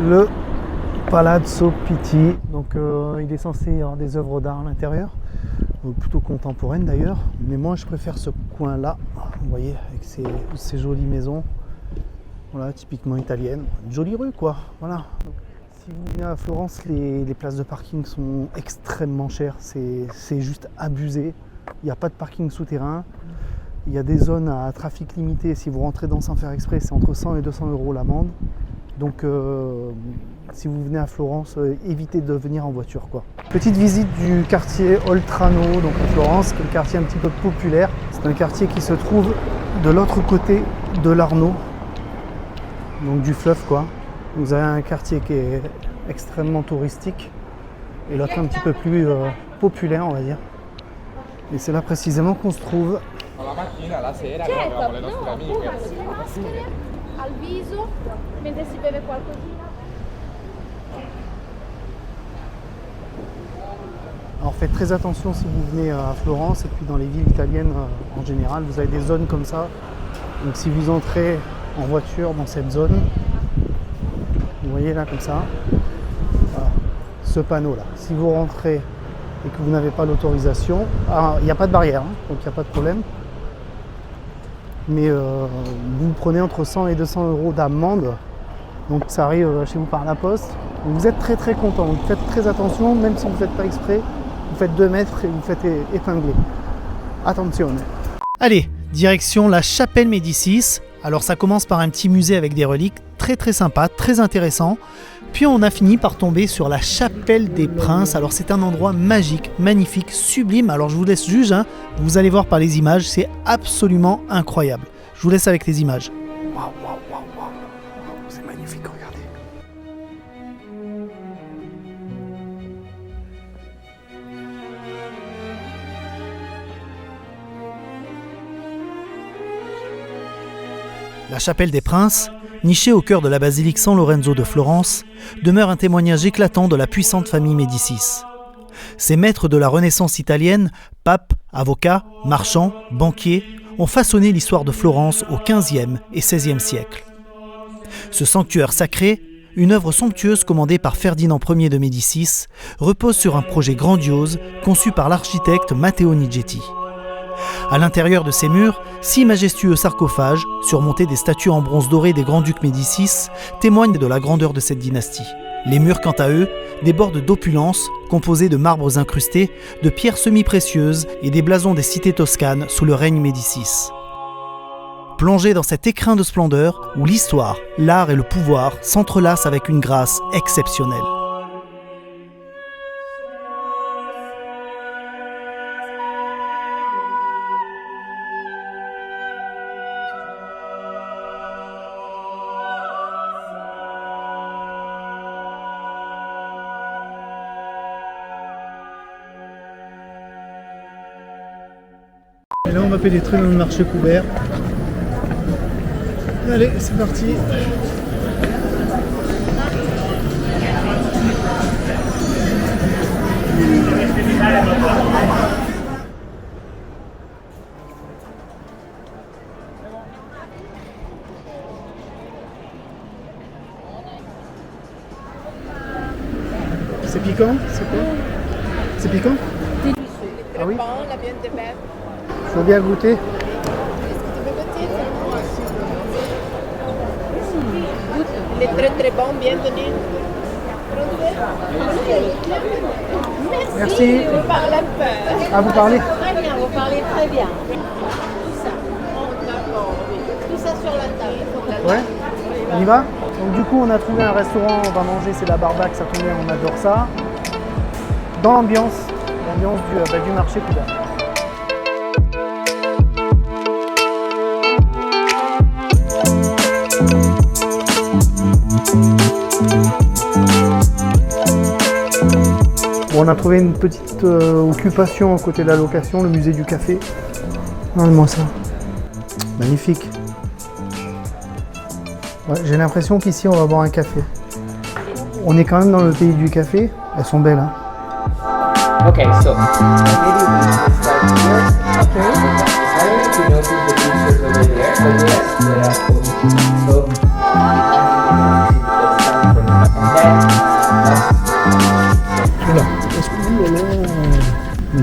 le Palazzo Pitti. Donc il est censé y avoir des œuvres d'art à l'intérieur, plutôt contemporaines d'ailleurs, mais moi je préfère ce coin là, vous voyez, avec ces jolies maisons, voilà, typiquement italiennes, une jolie rue quoi, voilà. Si vous venez à Florence, les places de parking sont extrêmement chères, c'est juste abusé, il n'y a pas de parking souterrain, il y a des zones à trafic limité, si vous rentrez dans sans faire exprès, c'est entre 100 et 200 € l'amende. Donc si vous venez à Florence, évitez de venir en voiture quoi. Petite visite du quartier Oltrano, donc à Florence, qui est un quartier un petit peu populaire. C'est un quartier qui se trouve de l'autre côté de l'Arno, donc du fleuve quoi. Vous avez un quartier qui est extrêmement touristique et l'autre un petit peu plus populaire on va dire. Et c'est là précisément qu'on se trouve. Al viso mentre si beve qualcosina. Alors faites très attention si vous venez à Florence et puis dans les villes italiennes en général, vous avez des zones comme ça. Donc si vous entrez en voiture dans cette zone, vous voyez là comme ça, voilà, ce panneau là. Si vous rentrez et que vous n'avez pas l'autorisation, il n'y a pas de barrière, hein, donc il n'y a pas de problème. Mais vous prenez entre 100 et 200 € d'amende, donc ça arrive chez vous par la poste. Vous êtes très très content, vous faites très attention, même si vous ne faites pas exprès, vous faites 2 mètres et vous faites épingler. Attention. Allez, direction la chapelle Médicis. Alors ça commence par un petit musée avec des reliques, très très sympa, très intéressant. Puis on a fini par tomber sur la chapelle des Princes. Alors c'est un endroit magique, magnifique, sublime. Alors je vous laisse juger, hein. Vous allez voir par les images, c'est absolument incroyable. Je vous laisse avec les images. Waouh, waouh, waouh, waouh. C'est magnifique, regardez. La chapelle des Princes, nichée au cœur de la basilique San Lorenzo de Florence, demeure un témoignage éclatant de la puissante famille Médicis. Ces maîtres de la Renaissance italienne, papes, avocats, marchands, banquiers, ont façonné l'histoire de Florence au XVe et XVIe siècle. Ce sanctuaire sacré, une œuvre somptueuse commandée par Ferdinand Ier de Médicis, repose sur un projet grandiose conçu par l'architecte Matteo Nigetti. À l'intérieur de ces murs, 6 majestueux sarcophages, surmontés des statues en bronze doré des grands-ducs Médicis, témoignent de la grandeur de cette dynastie. Les murs, quant à eux, débordent d'opulence, composés de marbres incrustés, de pierres semi-précieuses et des blasons des cités toscanes sous le règne Médicis. Plongés dans cet écrin de splendeur où l'histoire, l'art et le pouvoir s'entrelacent avec une grâce exceptionnelle. Et là on va pénétrer dans le marché couvert. Allez, c'est parti. C'est piquant? C'est quoi? C'est piquant? Ah oui? La viande de bœuf. Faut bien goûter. Est-ce que tu veux goûter? Il est très très bon, bienvenue. Merci. Vous parlez un peu. Ah, vous parlez? Très bien, vous parlez très bien. Tout ça. D'accord, oui. Tout ça sur la table. Ouais. On y va? Donc du coup on a trouvé un restaurant, on va manger, c'est la Barbaque, ça tombe bien, on adore ça. Dans l'ambiance du marché couvert. Bon, on a trouvé une petite occupation à côté de la location, le musée du café. Regarde-moi ça. Magnifique. Ouais, j'ai l'impression qu'ici on va boire un café. On est quand même dans le pays du café. Elles sont belles, hein. Okay, so maybe we can start here. Okay. I don't know if you notice the pictures over there, but yes, they are cool. So, let's start from the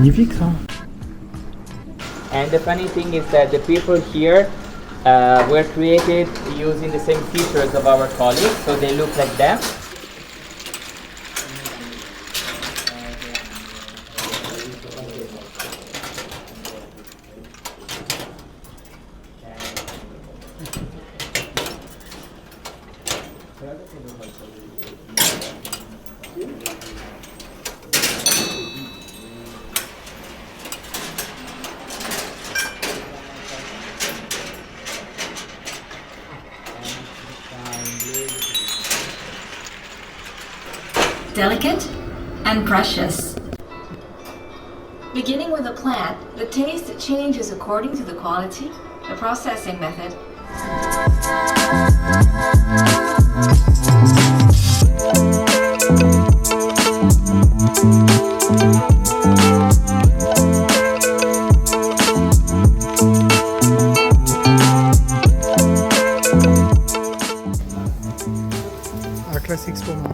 magnifique ça. And the funny thing is that the people here were created using the same features of our colleagues, so they look like them. Delicate and precious. Beginning with a plant, the taste changes according to the quality, the processing method. Un classique saumon.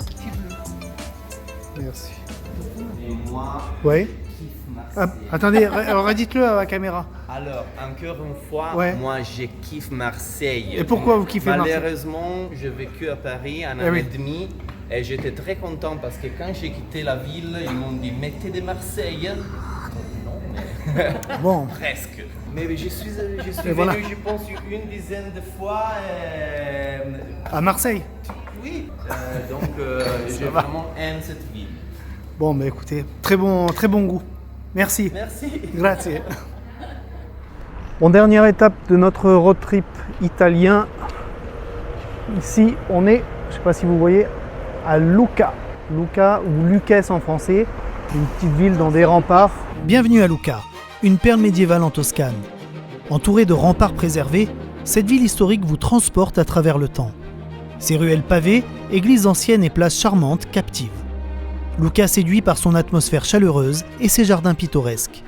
Merci. Et moi, Oui. Marseille. Attendez, redites-le à la caméra. Alors, encore une fois, Ouais. moi, je kiffe Marseille. Et pourquoi vous kiffez Marseille? Malheureusement, j'ai vécu à Paris un Eh an oui. et demi et j'étais très content parce que quand j'ai quitté la ville, ils m'ont dit mettez de Marseille. Non, mais Bon, presque. Mais je suis Et venu, voilà. je pense, une dizaine de fois. à Marseille. Oui, donc j'ai va. vraiment aimé cette ville. Bon, bah écoutez, très bon goût. Merci. Merci. Grazie. Bon, dernière étape de notre road trip italien. Ici, on est, je ne sais pas si vous voyez, à Lucca. Lucca ou Lucchese en français, une petite ville dans des remparts. Bienvenue à Lucca, une perle médiévale en Toscane. Entourée de remparts préservés, cette ville historique vous transporte à travers le temps. Ses ruelles pavées, églises anciennes et places charmantes captivent. Lucca séduit par son atmosphère chaleureuse et ses jardins pittoresques.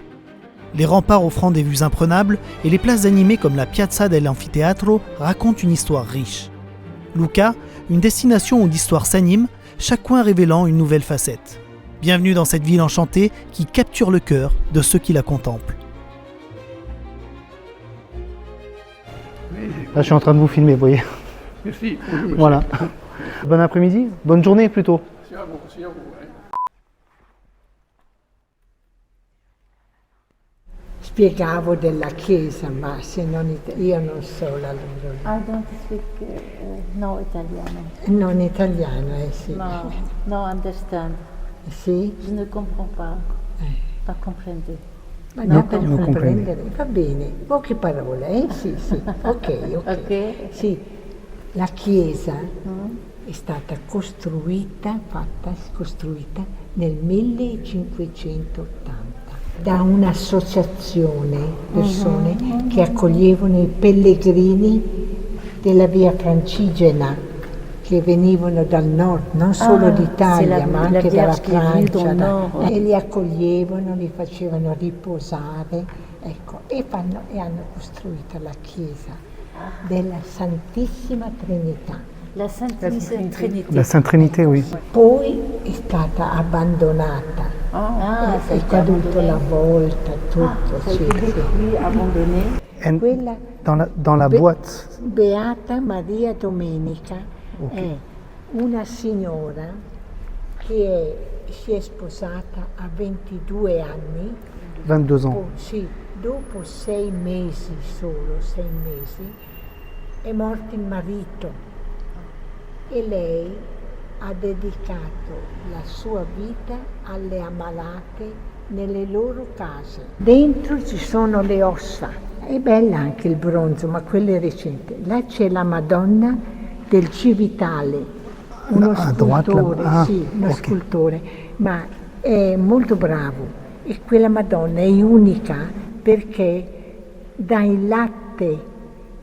Les remparts offrant des vues imprenables et les places animées comme la Piazza dell'Anfiteatro racontent une histoire riche. Lucca, une destination où l'histoire s'anime, chaque coin révélant une nouvelle facette. Bienvenue dans cette ville enchantée qui capture le cœur de ceux qui la contemplent. Là, je suis en train de vous filmer, vous voyez. Merci. Voilà. Bon après-midi, bonne journée plutôt. Sia voi. Spiegavo della Chiesa, ma se non io non so la loro. I don't speak no Italiano. Non italiano, sì. No, no understand. Sì? Je ne comprends pas. Pas comprendre. Ma No, non per non comprendere, va bene, poche parole, Sì, sì, ok. Ok. Sì, la chiesa è stata costruita nel 1580 da un'associazione persone che accoglievano i pellegrini della via Francigena che venivano dal nord, non solo d'Italia, c'est la- ma la anche dalla Vierge qui est venue Francia, dans le nord. e li accoglievano, li facevano riposare, ecco, e hanno costruito la chiesa della Santissima Trinità. La Sainte Trinité. La Sainte Trinité, oui. Poi è stata abbandonata, Ah, è caduto la volta, tutto, ça a sì, été sì. détruit, abandonné. And Quella dans la Be- boîte. Beata Maria Domenica è una signora si è sposata a 22 anni, 22 ans. sì, dopo 6 mesi solo, 6 mesi, è morto il marito e lei ha dedicato la sua vita alle ammalate nelle loro case. Dentro ci sono le ossa, è bella anche il bronzo, ma quello è recente. Là c'è la Madonna del Civitale, uno A droite, scultore, là-bas. Ah, sì, uno ok. scultore, ma è molto bravo. E quella Madonna è unica perché dà il latte,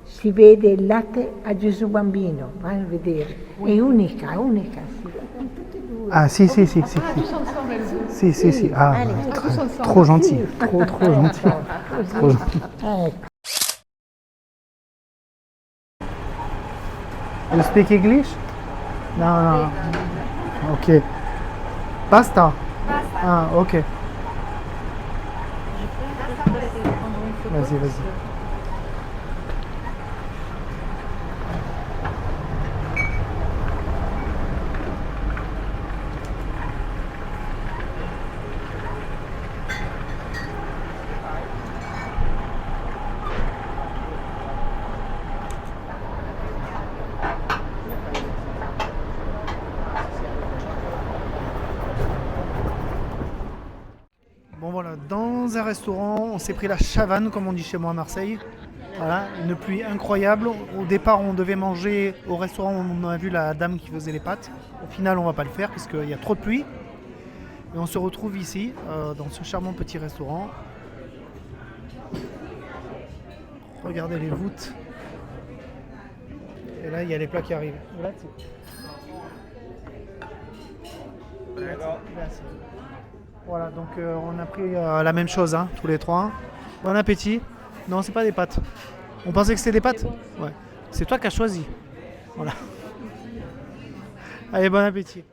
si vede il latte a Gesù bambino, vai a vedere, è unica, sì. Ah si, si, si, si. Si, si, si. Ah, trop gentil. Trop gentil. Trop gentil. Ecco. You speak English? No. Ok. Pasta? Ah, ok. Vas-y, vas-y. Bon voilà, dans un restaurant, on s'est pris la chavanne, comme on dit chez moi à Marseille. Voilà, une pluie incroyable. Au départ, on devait manger au restaurant où on a vu la dame qui faisait les pâtes. Au final, on va pas le faire parce qu'il y a trop de pluie. Et on se retrouve ici, dans ce charmant petit restaurant. Regardez les voûtes. Et là, il y a les plats qui arrivent. Merci. Voilà, donc on a pris la même chose, hein, tous les trois. Bon appétit. Non, c'est pas des pâtes. On pensait que c'était des pâtes. Ouais. C'est toi qui as choisi. Voilà. Allez, bon appétit.